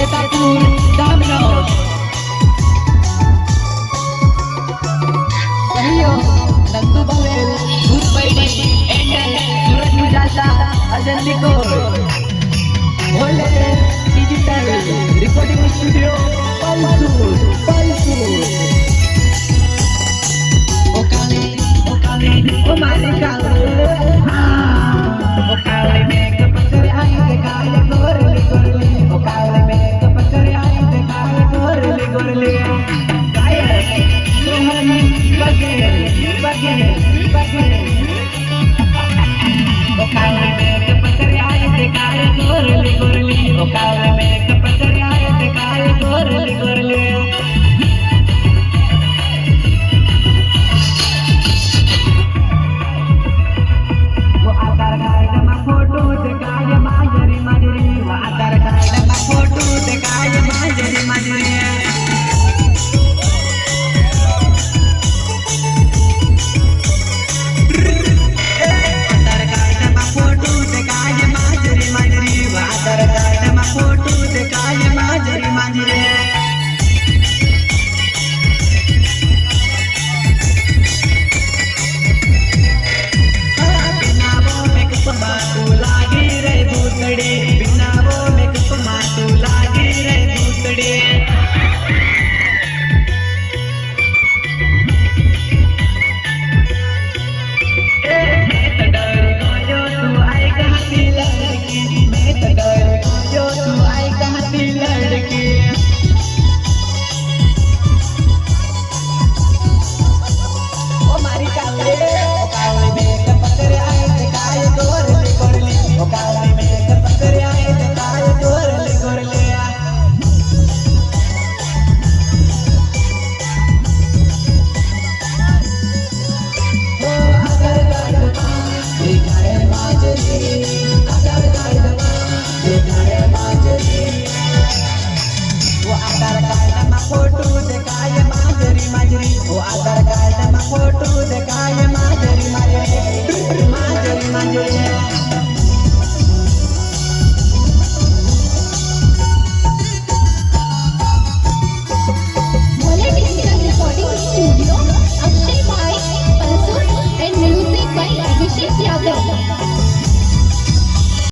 जेतापुर दामनौर सहयोग नंदू बवेल भूतबैरी एंडल सूरज मुजासा अजय निकोल भोले digital recording studio पलसूर ओ काले ओ मारे काले ओ काले में कपकर आई ते काले गोरले ओ काले में कपकर आई ते काले गोरले सोहन बगे ओ काले में कपकर आई ते काले गोरले ओ काले में कपकर आई ते काले गोरले फोटो